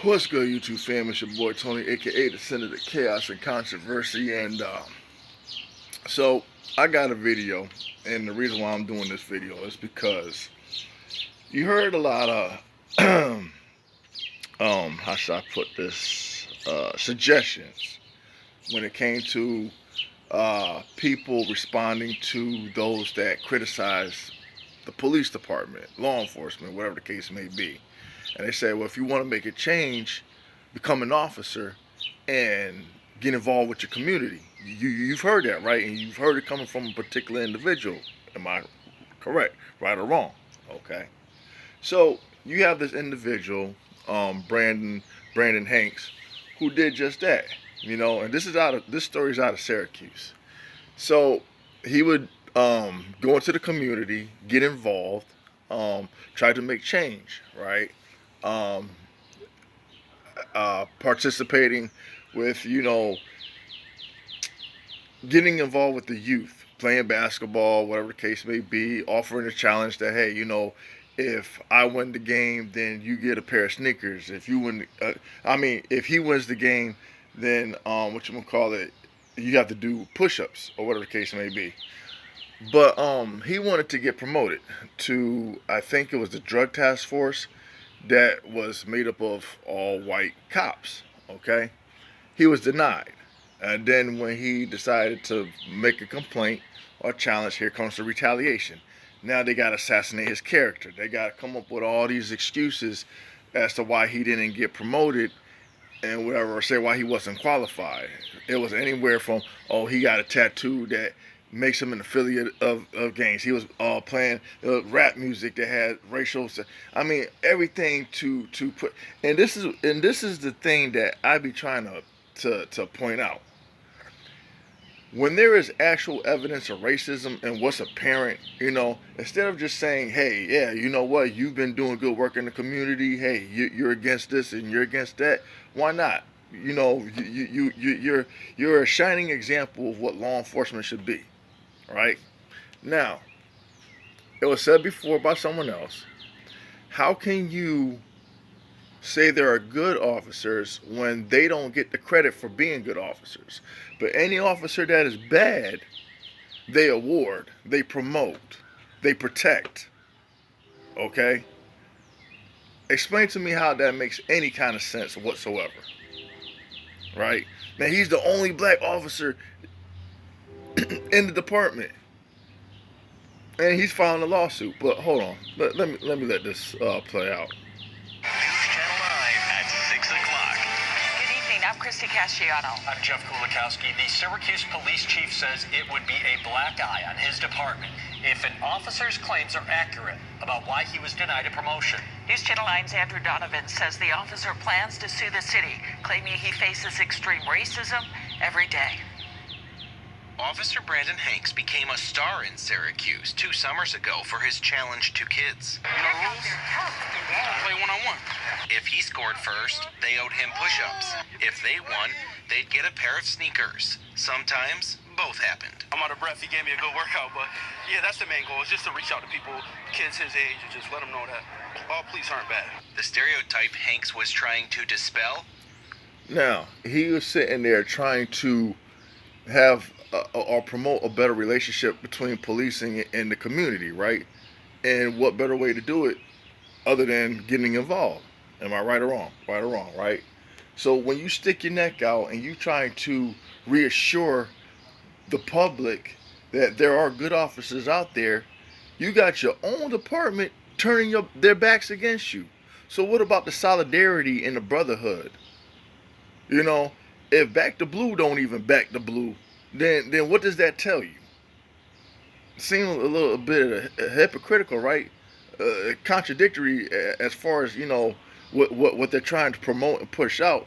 What's good, YouTube fam? It's your boy Tony, aka the Center of Chaos and Controversy, and so I got a video, and the reason why I'm doing this video is because you heard a lot of how should I put this, suggestions when it came to people responding to those that criticize the police department, law enforcement, whatever the case may be. And they say, well, if you want to make a change, become an officer and get involved with your community. You've heard that, right? And you've heard it coming from a particular individual. Am I correct? Right or wrong? Okay. So you have this individual, Brandon Hanks, who did just that. And this story's out of Syracuse. So he would go into the community, get involved, try to make change, right? Participating with, getting involved with the youth, playing basketball, whatever the case may be, offering a challenge that, hey, if I win the game, then you get a pair of sneakers. If you win, if he wins the game, then you have to do push-ups or whatever the case may be. But he wanted to get promoted to, I think it was the drug task force that was made up of all white cops. Okay, he was denied, and then when he decided to make a complaint or challenge, here comes the retaliation. Now they got to assassinate his character. They got to come up with all these excuses as to why he didn't get promoted and whatever, or say why he wasn't qualified. It was anywhere from, oh, he got a tattoo that makes him an affiliate of gangs. He was playing rap music that had racial. Everything to put. And this is the thing that I be trying to point out. When there is actual evidence of racism and what's apparent, instead of just saying, hey, yeah, you know what, you've been doing good work in the community. Hey, you're against this and you're against that. Why not? You're a shining example of what law enforcement should be. Right? Now, it was said before by someone else. How can you say there are good officers when they don't get the credit for being good officers? But any officer that is bad, they award, they promote, they protect. Okay? Explain to me how that makes any kind of sense whatsoever. Right? Now, he's the only black officer in the department, and he's filing a lawsuit. But hold on, let me let this play out. News Channel 9 at 6 o'clock. Good evening. I'm Christy Casciano. I'm Jeff Kulikowski. The Syracuse police chief says it would be a black eye on his department if an officer's claims are accurate about why he was denied a promotion. News Channel 9's Andrew Donovan says the officer plans to sue the city, claiming he faces extreme racism every day. Officer Brandon Hanks became a star in Syracuse 2 summers ago for his challenge to kids. You know rules? Play one-on-one. If he scored first, they owed him push-ups. If they won, they'd get a pair of sneakers. Sometimes, both happened. I'm out of breath. He gave me a good workout, but yeah, that's the main goal. It's just to reach out to people, kids his age, and just let them know that all police aren't bad. The stereotype Hanks was trying to dispel? Now, he was sitting there trying to have or promote a better relationship between policing and the community, right? And what better way to do it other than getting involved? Am I right or wrong? Right or wrong, right? So when you stick your neck out and you trying to reassure the public that there are good officers out there, you got your own department turning their backs against you. So what about the solidarity and the brotherhood? If Back the Blue don't even back the blue, then what does that tell you? Seems a little bit hypocritical, right? Contradictory as far as what they're trying to promote and push out.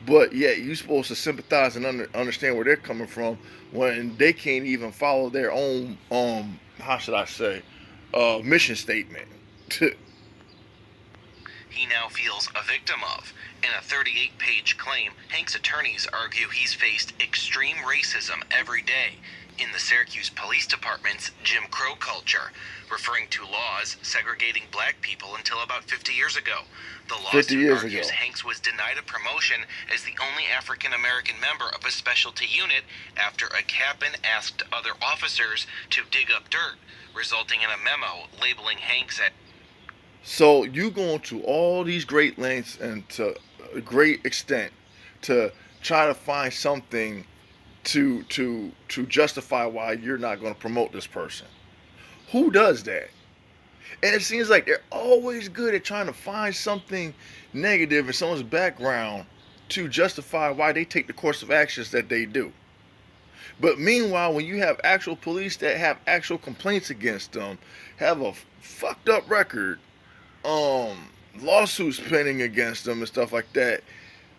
But yeah, you're supposed to sympathize and understand where they're coming from when they can't even follow their own how should I say mission statement. He now feels a victim of. In a 38-page claim, Hanks' attorneys argue he's faced extreme racism every day, in the Syracuse Police Department's Jim Crow culture, referring to laws segregating black people until about 50 years ago. The 50 lawsuit years argues ago. Hanks was denied a promotion as the only African-American member of a specialty unit after a captain asked other officers to dig up dirt, resulting in a memo labeling Hanks as... So you going to all these great lengths and to a great extent to try to find something to justify why you're not going to promote this person. Who does that? And it seems like they're always good at trying to find something negative in someone's background to justify why they take the course of actions that they do. But meanwhile, when you have actual police that have actual complaints against them, have a fucked up record, lawsuits pending against them and stuff like that,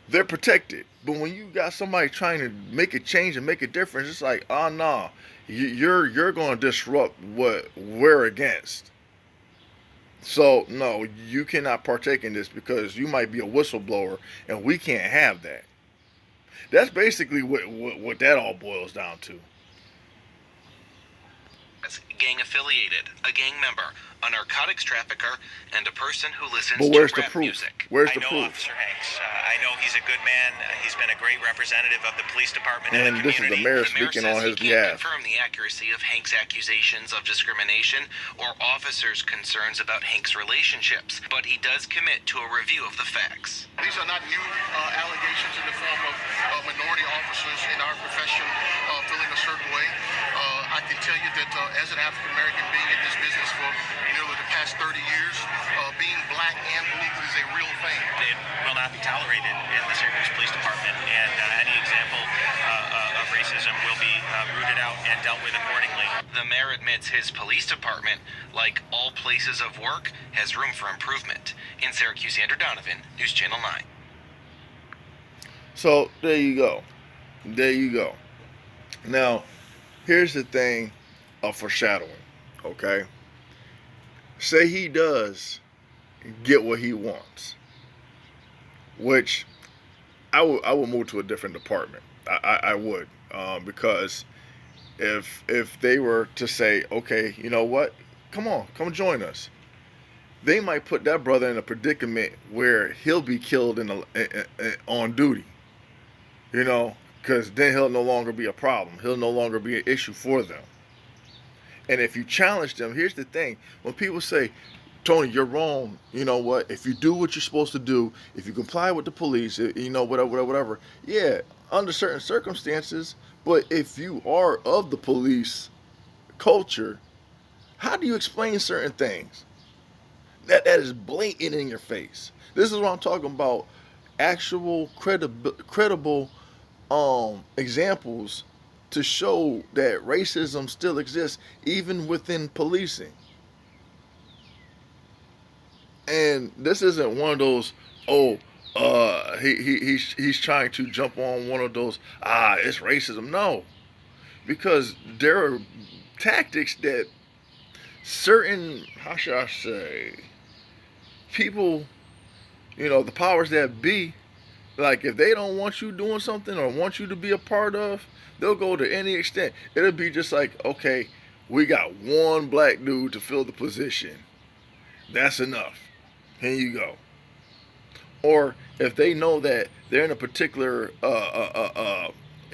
they're protected. But when you got somebody trying to make a change and make a difference, it's like, oh nah, you're going to disrupt what we're against. So no, you cannot partake in this because you might be a whistleblower, and we can't have that. That's basically what that all boils down to. gang affiliated, a gang member, a narcotics trafficker, and a person who listens But where's to the rap proof? music. Where's I the know proof? Officer Hanks. I know he's a good man. He's been a great representative of the police department And in the this is the community. mayor The mayor speaking says on he his can't behalf. confirm the accuracy of Hank's accusations of discrimination or officers' concerns about Hank's relationships, but he does commit to a review of the facts. These are not new allegations in the form of minority officers in our profession feeling a certain way. I can tell you that as an African American being in this business for nearly the past 30 years, being black and blue is a real thing. It will not be tolerated in the Syracuse Police Department, and any example of racism will be rooted out and dealt with accordingly. The mayor admits his police department, like all places of work, has room for improvement. In Syracuse, Andrew Donovan, News Channel 9. So there you go. There you go. Now, here's the thing of foreshadowing, okay? Say he does get what he wants, which I would move to a different department. I would, because if they were to say, okay, you know what, come join us, they might put that brother in a predicament where he'll be killed on duty, you know, because then he'll no longer be a problem. He'll no longer be an issue for them. And if you challenge them, here's the thing. When people say, Tony, you're wrong, you know what? If you do what you're supposed to do, if you comply with the police, you know, whatever. Yeah, under certain circumstances. But if you are of the police culture, how do you explain certain things? That is blatant in your face. This is what I'm talking about. Actual credible examples to show that racism still exists even within policing. And this isn't one of those, he's trying to jump on one of those, it's racism. No, because there are tactics that certain, how should I say, people, you know, the powers that be, like if they don't want you doing something or want you to be a part of, they'll go to any extent. It'll be just like, okay, we got one black dude to fill the position. That's enough. Here you go. Or if they know that they're in a particular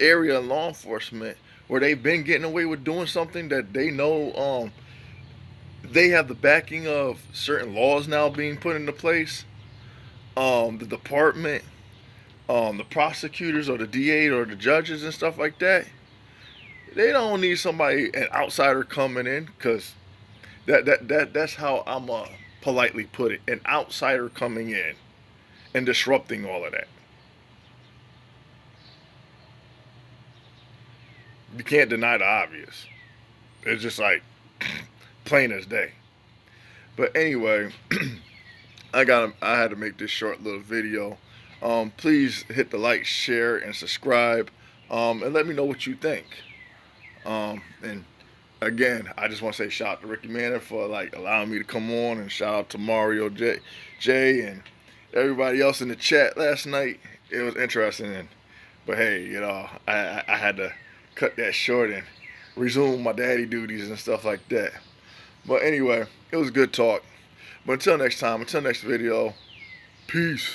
area in law enforcement where they've been getting away with doing something that they know they have the backing of certain laws now being put into place, the department, the prosecutors or the DA or the judges and stuff like that, they don't need somebody, an outsider coming in, because that's how I'm politely put it, an outsider coming in and disrupting all of that. You can't deny the obvious. It's just like plain as day. But anyway, I had to make this short little video. Please hit the like, share, and subscribe, and let me know what you think. And again, I just want to say shout out to Ricky Manor for like allowing me to come on, and shout out to Mario J and everybody else in the chat last night. It was interesting, but hey, you know, I had to cut that short and resume my daddy duties and stuff like that. But anyway, it was good talk. But until next time, until next video, peace.